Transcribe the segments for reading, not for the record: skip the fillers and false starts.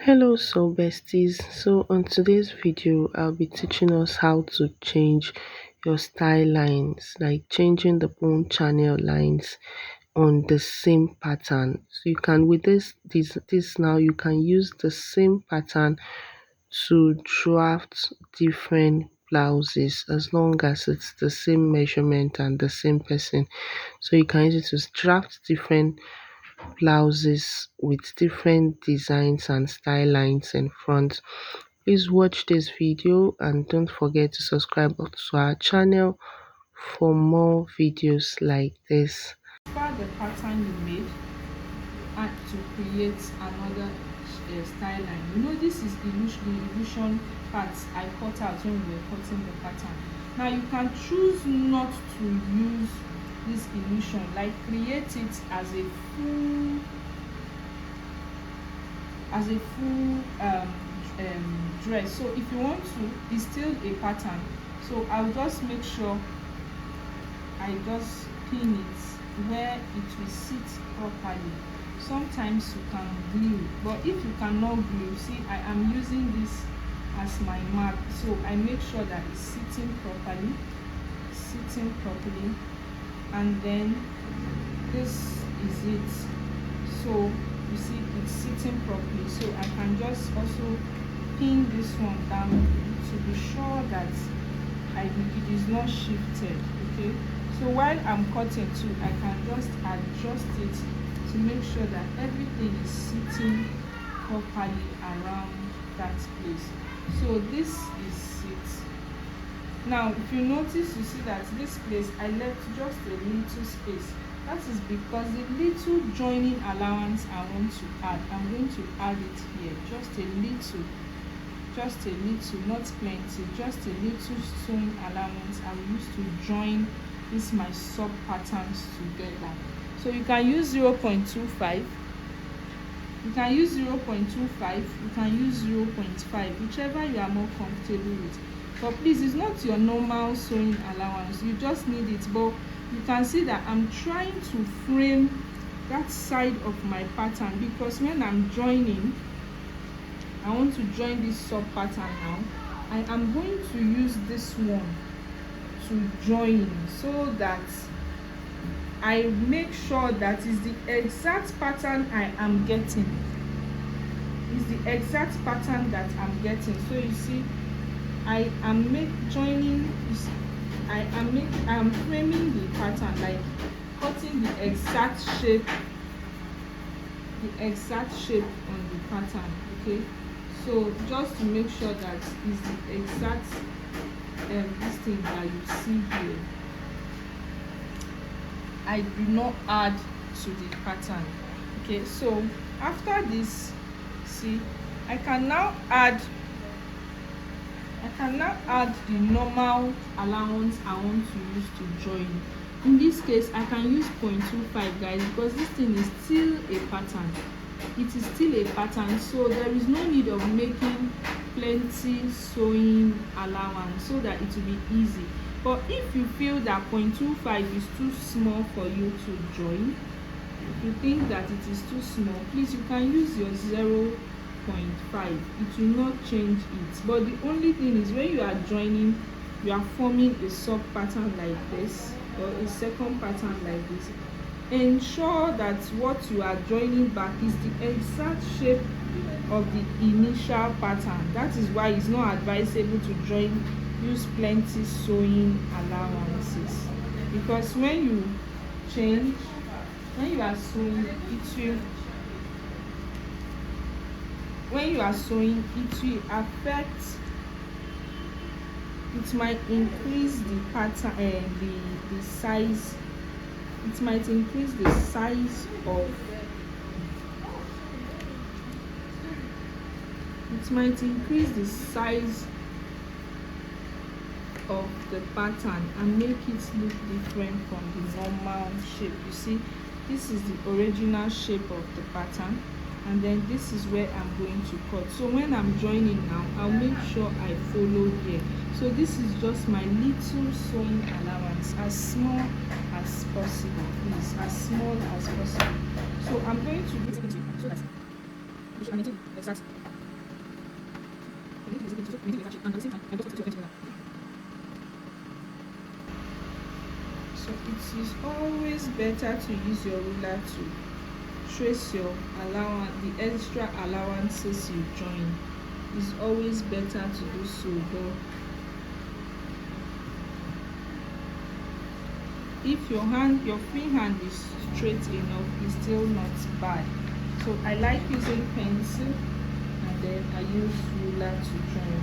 Hello, so besties. So on today's video, I'll be teaching us how to change your style lines, like changing the bone channel lines on the same pattern. So you can with this now you can use the same pattern to draft different blouses as long as it's the same measurement and the same person. So you can use it to draft different blouses with different designs and style lines in front. Please watch this video and don't forget to subscribe to our channel for more videos like this. The pattern you made and to create another style line. This is the illusion part I cut out when we were cutting the pattern. Now you can choose not to use this illusion, like create it as a full dress. So if you want to, it's still a pattern. So I'll just make sure I just pin it where it will sit properly. Sometimes you can glue, but if you cannot glue, see, I am using this as my mark, so I make sure that it's sitting properly, and then this is it. So you see it's sitting properly, so I can just also pin this one down to be sure that it is not shifted. Okay, so while I'm cutting too, I can just adjust it to make sure that everything is sitting properly around that place. So this is it. Now if you notice, you see that this place I left just a little space. That is because the little joining allowance I want to add, I'm going to add it here, just a little, not plenty, just a little sewing allowance I will use to join this my sub patterns together. So you can use 0.25, you can use 0.25, you can use 0.5, whichever you are more comfortable with. But please, it's not your normal sewing allowance, you just need it. But you can see that I'm trying to frame that side of my pattern, because when I'm joining, I want to join this sub pattern now, and I'm going to use this one to join, so that I make sure that is the exact pattern I am getting. Is the exact pattern that I'm getting. So you see, I am joining. I am framing the pattern, like cutting the exact shape on the pattern. Okay, so just to make sure that is the exact this thing that you see here. I do not add to the pattern. Okay, so after this, see, I can now add the normal allowance I want to use to join. In this case, I can use 0.25, guys, because this thing is still a pattern. It is still a pattern, so there is no need of making plenty sewing allowance, so that it will be easy. But if you feel that 0.25 is too small for you to join, if you think that it is too small, please, you can use your 0.5. It will not change it. But the only thing is, when you are joining, you are forming a sub pattern like this, or a second pattern like this. Ensure that what you are joining back is the exact shape of the initial pattern. That is why it's not advisable to use plenty sewing allowances, because when you change, when you are sewing, it will affect, it might increase the pattern, the size, it might increase the size of, of the pattern and make it look different from the normal shape. You see, this is the original shape of the pattern, and then this is where I'm going to cut. So when I'm joining now, I'll make sure I follow here. So this is just my little sewing allowance, as small as possible, please, as small as possible. So I'm going to do it so that we should maintain the exact So it is always better to use your ruler to trace your allowance, the extra allowances you join. It's always better to do so, but if your free hand is straight enough, it's still not bad. So I like using pencil, and then I use ruler to join.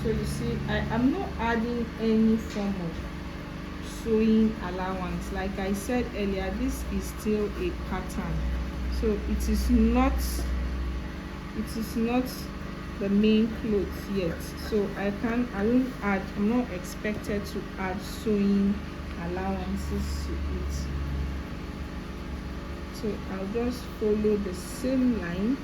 So you see, I'm not adding any form of sewing allowance. Like I said earlier, this is still a pattern, so it is not the main clothes yet. So I'm not expected to add sewing allowances to it. So I'll just follow the same line.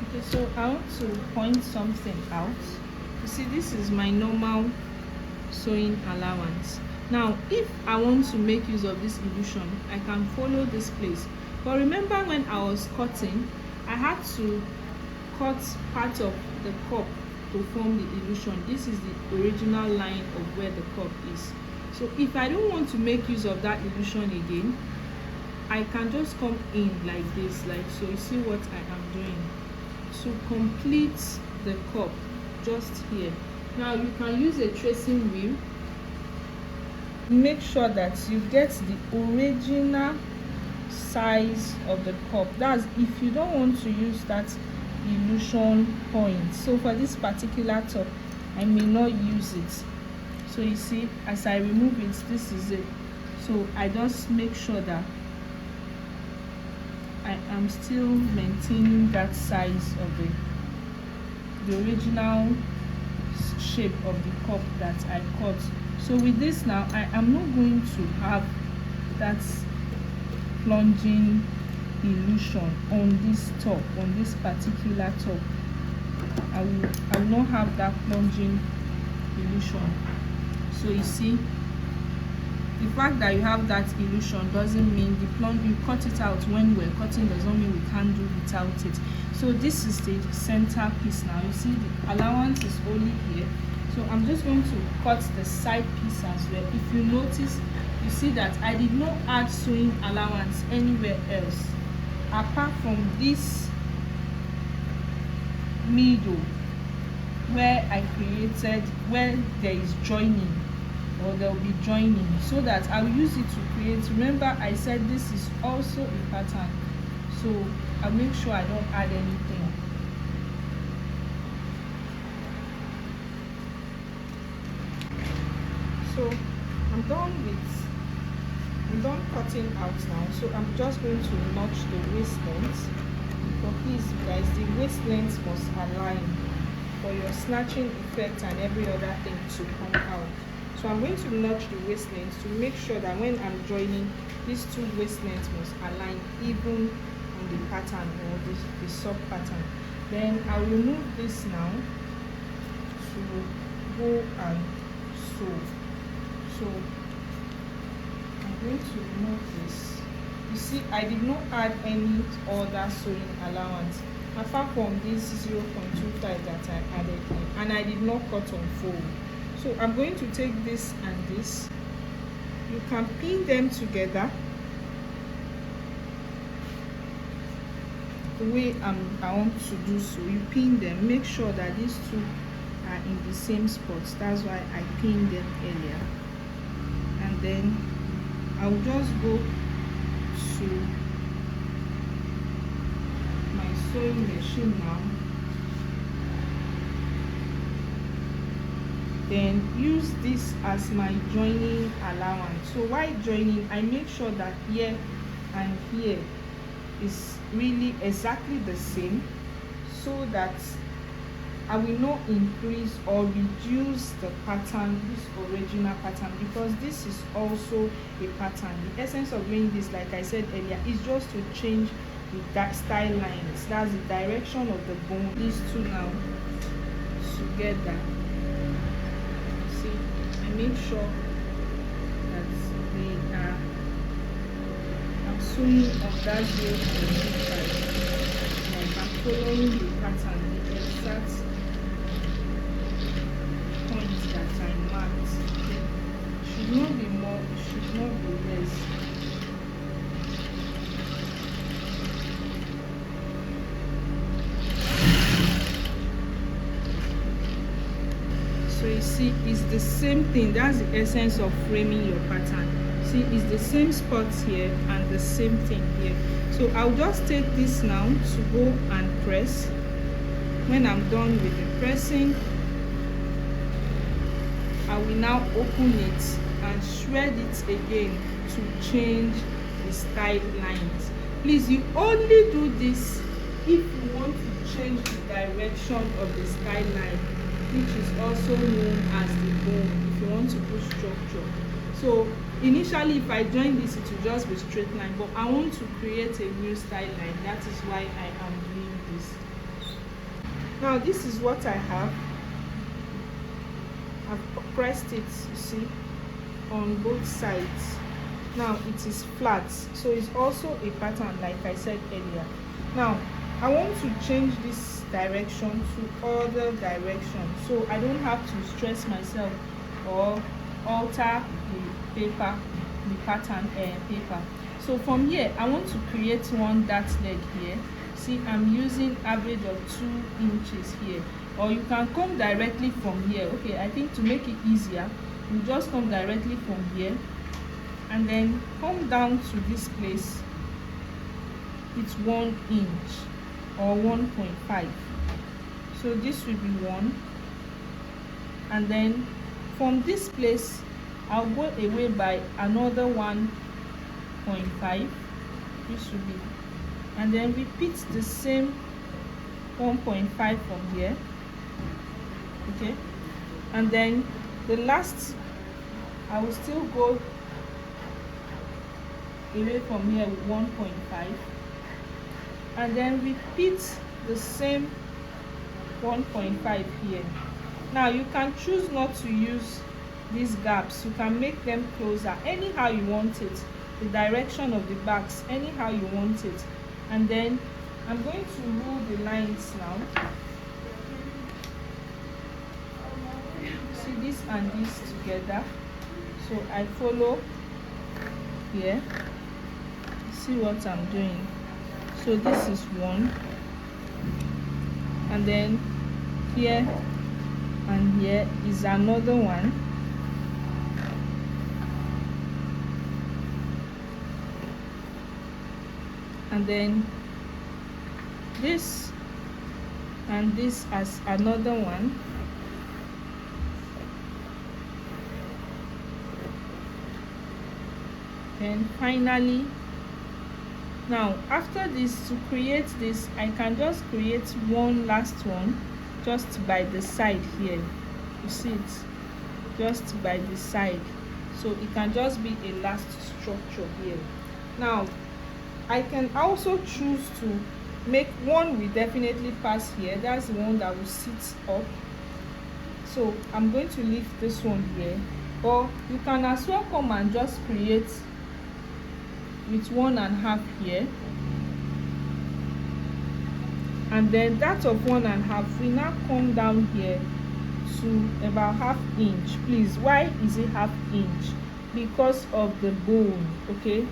Okay, so I want to point something out. You see, this is my normal sewing allowance. Now if I want to make use of this illusion, I can follow this place. But remember, when I was cutting, I had to cut part of the cup to form the illusion. This is the original line of where the cup is. So if I don't want to make use of that illusion again, I can just come in like this, like so. You see what I am doing to complete the cup just here. Now you can use a tracing wheel. Make sure that you get the original size of the cup. That's if you don't want to use that illusion point. So for this particular top, I may not use it. So you see, as I remove it, this is it. So I just make sure that I am still maintaining that size of the original shape of the cup that I cut. So with this now, I am not going to have that plunging illusion on this top, on this particular top. I will not have that plunging illusion. So you see, the fact that you have that illusion doesn't mean you cut it out when we're cutting, does not mean we can't do without it. So this is the center piece now. You see the allowance is only here. So I'm just going to cut the side piece as well. If you notice, you see that I did not add sewing allowance anywhere else apart from this middle where I created, where there is joining, or there will be joining, so that I'll use it to create. Remember, I said this is also a pattern, so I'll make sure I don't add anything. So I'm done cutting out now. So I'm just going to notch the waist length. But please guys, the waist length must align for your snatching effect and every other thing to come out. So I'm going to notch the waist length to make sure that when I'm joining, these two waist lengths must align even on the pattern or the sub pattern. Then I'll remove this now to go and sew. So I'm going to remove this. You see, I did not add any other sewing allowance apart from this 0.25 that I added in, and I did not cut on fold. So I'm going to take this and this. You can pin them together the way I want to do so. You pin them, make sure that these two are in the same spots. That's why I pinned them earlier. And then I'll just go to my sewing machine now. Then use this as my joining allowance. So while joining, I make sure that here and here is really exactly the same, so that I will not increase or reduce the pattern, this original pattern, because this is also a pattern. The essence of doing this, like I said earlier, is just to change the style lines. That's the direction of the bone. These two now together. See, I make sure that they are, I'm sewing on that 0.25. Like I'm following the pattern, the exact point that I marked. It should not be more, it should not be less. So you see, it's the same thing. That's the essence of framing your pattern. See, it's the same spots here and the same thing here. So I'll just take this now to go and press. When I'm done with the pressing, I will now open it and shred it again to change the style lines. Please, you only do this if you want to change the direction of the style line, which is also known as the bone, if you want to put structure. So initially, if I join this, it will just be straight line, but I want to create a new style line. That is why I am doing this. Now this is what I have. I've pressed it, you see, on both sides. Now it is flat, so it's also a pattern, like I said earlier. Now I want to change this direction to other direction, so I don't have to stress myself or alter the paper, the pattern paper. So from here, I want to create one dart leg here. See, I'm using average of 2 inches here, or you can come directly from here. Okay, I think to make it easier, you just come directly from here and then come down to this place. It's 1 inch or 1.5. So this will be 1, and then from this place I'll go away by another 1.5. This will be, and then repeat the same 1.5 from here. Okay, and then the last, I will still go away from here with 1.5, and then repeat the same 1.5 here. Now you can choose not to use these gaps. You can make them closer anyhow you want it, the direction of the backs anyhow you want it. And then I'm going to rule the lines now. See this and this together, so I follow here. See what I'm doing. So this is 1, and then here and here is another one, and then this and this as another one, and finally, now after this, to create this, I can just create one last one just by the side here. You see it, just by the side, so it can just be a last structure here. Now I can also choose to make one will definitely pass here. That's the one that will sit up, so I'm going to leave this one here, or you can as well come and just create with 1.5 here, and then that of 1.5 we now come down here to about 1/2 inch. Please, why is it 1/2 inch? Because of the bone. Okay,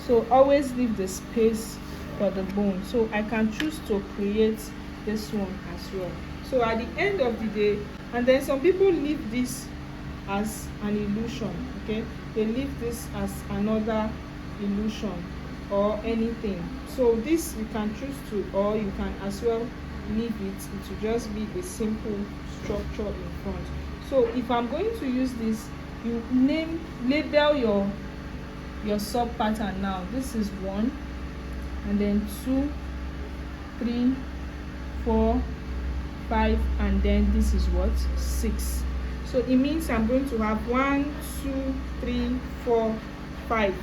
so always leave the space for the bone. So I can choose to create this one as well. So at the end of the day, and then some people leave this as an illusion. Okay, they leave this as another illusion or anything. So this you can choose to, or you can as well leave it. It will just be a simple structure in front. So if I'm going to use this, you label your sub pattern. Now this is 1, and then 2, 3, 4, 5, and then this is what, 6. So it means I'm going to have 1 2 3 4 5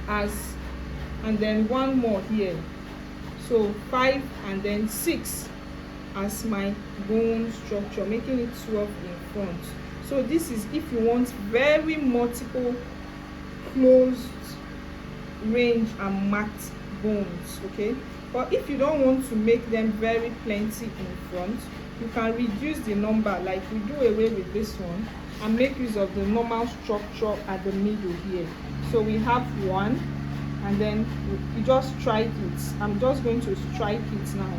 as, and then one more here, so 5 and then 6 as my bone structure, making it 12 in front. So this is if you want very multiple closed range and marked bones, okay. But if you don't want to make them very plenty in front, you can reduce the number, like we do away with this one and make use of the normal structure at the middle here. So we have 1, and then you just strike it. I'm just going to strike it now.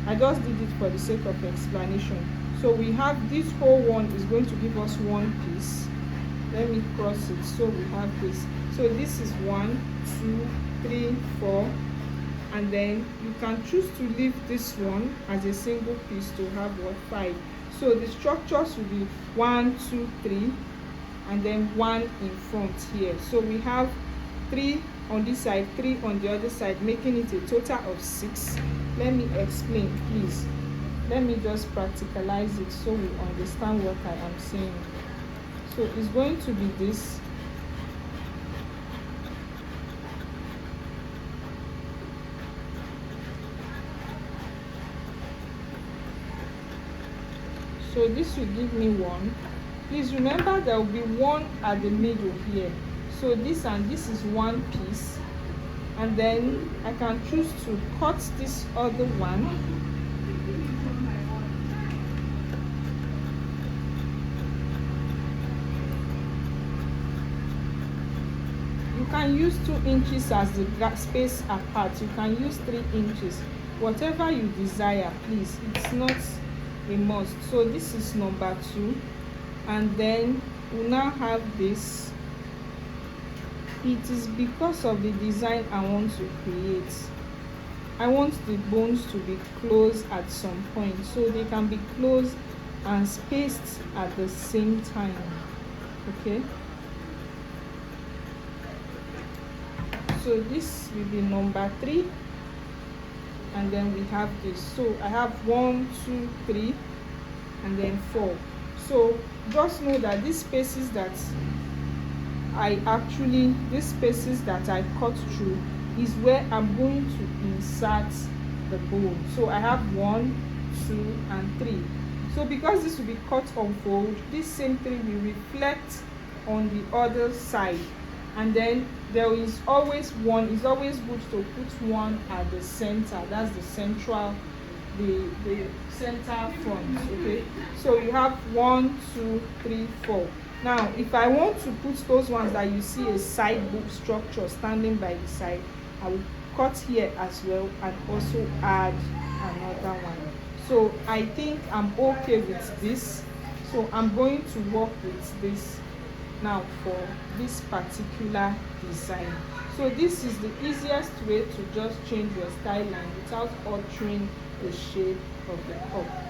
I just did it for the sake of explanation. So we have this whole one is going to give us one piece. Let me cross it. So we have this. So this is 1 2 3 4, and then you can choose to leave this one as a single piece to have what, 5. So the structures will be 1 2 3, and then 1 in front here. So we have 3 on this side, 3 on the other side, making it a total of 6. Let me explain, please. Let me just practicalize it so we understand what I am saying. So it's going to be this. So this will give me 1. Please remember there will be 1 at the middle here. So this and this is one piece, and then I can choose to cut this other one. You can use 2 inches as the space apart. You can use 3 inches, whatever you desire, please. It's not a must. So this is number 2, and then we now have this. It is because of the design I want to create. I want the bones to be close at some point, so they can be close and spaced at the same time, okay. So this will be number 3, and then we have this. So I have 1 2 3 and then 4. So just know that these spaces that these spaces that I cut through is where I'm going to insert the bone. So I have 1 2 and 3. So because this will be cut on fold, this same 3 will reflect on the other side, and then there is always 1. It's always good to put 1 at the center. That's the central, the center front, okay. So you have 1 2 3 4. Now if I want to put those ones that you see a side book structure standing by the side, I will cut here as well and also add another one. So I think I'm okay with this, so I'm going to work with this now for this particular design. So this is the easiest way to just change your style line without altering the shape of the cup.